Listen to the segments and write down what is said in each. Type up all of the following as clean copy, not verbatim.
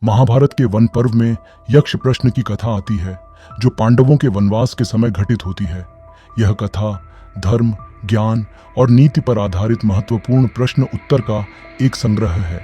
महाभारत के वन पर्व में यक्ष प्रश्न की कथा आती है, जो पांडवों के वनवास के समय घटित होती है। यह कथा धर्म, ज्ञान और नीति पर आधारित महत्वपूर्ण प्रश्न उत्तर का एक संग्रह है।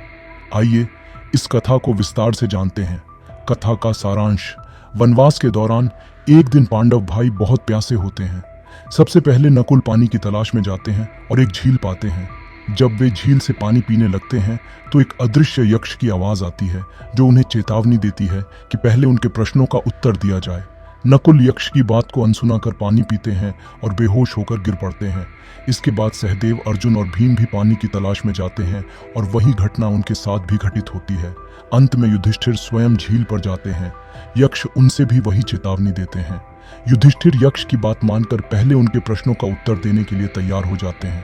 आइए इस कथा को विस्तार से जानते हैं। कथा का सारांश: वनवास के दौरान एक दिन पांडव भाई बहुत प्यासे होते हैं। सबसे पहले नकुल पानी की तलाश में जाते हैं और एक झील पाते हैं। जब वे झील से पानी पीने लगते हैं तो एक अदृश्य यक्ष की आवाज आती है, जो उन्हें चेतावनी देती है कि पहले उनके प्रश्नों का उत्तर दिया जाए। नकुल यक्ष की बात को अनसुना कर पानी पीते हैं और बेहोश होकर गिर पड़ते हैं। इसके बाद सहदेव, अर्जुन और भीम भी पानी की तलाश में जाते हैं और वही घटना उनके साथ भी घटित होती है। अंत में युधिष्ठिर स्वयं झील पर जाते हैं। यक्ष उनसे भी वही चेतावनी देते हैं। युधिष्ठिर यक्ष की बात मानकर पहले उनके प्रश्नों का उत्तर देने के लिए तैयार हो जाते हैं।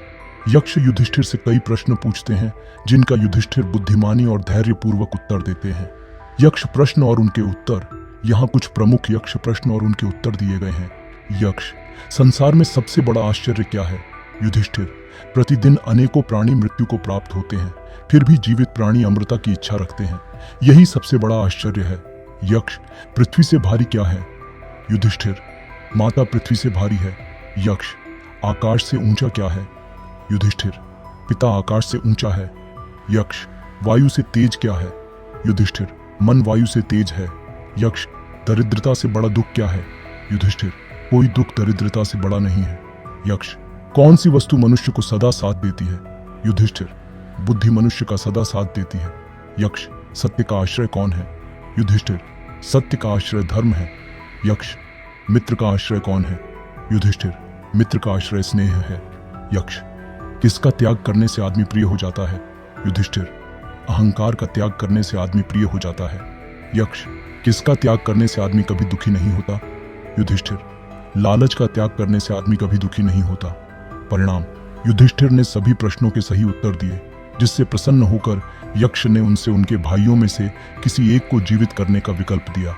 यक्ष युधिष्ठिर से कई प्रश्न पूछते हैं, जिनका युधिष्ठिर बुद्धिमानी और धैर्यपूर्वक उत्तर देते हैं। यक्ष प्रश्न और उनके उत्तर: यहाँ कुछ प्रमुख यक्ष प्रश्न और उनके उत्तर दिए गए हैं। यक्ष: संसार में सबसे बड़ा आश्चर्य क्या है? युधिष्ठिर: प्रतिदिन अनेकों प्राणी मृत्यु को प्राप्त होते हैं, फिर भी जीवित प्राणी अमृता की इच्छा रखते हैं, यही सबसे बड़ा आश्चर्य है। यक्ष: पृथ्वी से भारी क्या है? युधिष्ठिर: माता पृथ्वी से भारी है। यक्ष: आकाश से ऊंचा क्या है? युधिष्ठिर: पिता आकाश से ऊंचा है। यक्ष: वायु से तेज क्या है? युधिष्ठिर: मन वायु से तेज है। यक्ष: दरिद्रता से बड़ा दुख क्या है? युधिष्ठिर: कोई दुख दरिद्रता से बड़ा नहीं है। यक्ष: कौन सी वस्तु मनुष्य को सदा साथ देती है? युधिष्ठिर: बुद्धि मनुष्य का सदा साथ देती है। यक्ष: सत्य का आश्रय कौन है? युधिष्ठिर: सत्य का आश्रय धर्म है। यक्ष: मित्र का आश्रय कौन है? युधिष्ठिर: मित्र का आश्रय स्नेह है। यक्ष: किसका त्याग करने से आदमी प्रिय हो जाता है? युधिष्ठिर: अहंकार का त्याग करने से आदमी प्रिय हो जाता है। यक्ष: किसका त्याग करने से आदमी कभी दुखी नहीं होता? युधिष्ठिर: लालच का त्याग करने से आदमी कभी दुखी नहीं होता। परिणाम: युधिष्ठिर ने सभी प्रश्नों के सही उत्तर दिए, जिससे प्रसन्न होकर यक्ष ने उनसे उनके भाइयों में से किसी एक को जीवित करने का विकल्प दिया।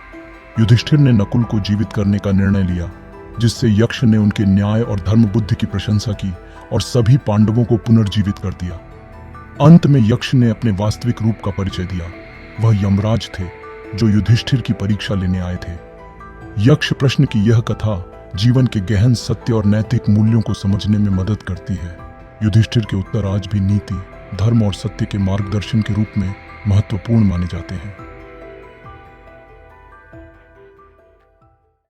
युधिष्ठिर ने नकुल को जीवित करने का निर्णय लिया, जिससे यक्ष ने उनके न्याय और धर्म बुद्धि की प्रशंसा की और सभी पांडवों को पुनर्जीवित कर दिया। अंत में यक्ष ने अपने वास्तविक रूप का परिचय दिया। वह यमराज थे, जो युधिष्ठिर की परीक्षा लेने आए थे। यक्ष प्रश्न की यह कथा जीवन के गहन सत्य और नैतिक मूल्यों को समझने में मदद करती है। युधिष्ठिर के उत्तर आज भी नीति, धर्म और सत्य के मार्गदर्शन के रूप में महत्वपूर्ण माने जाते हैं।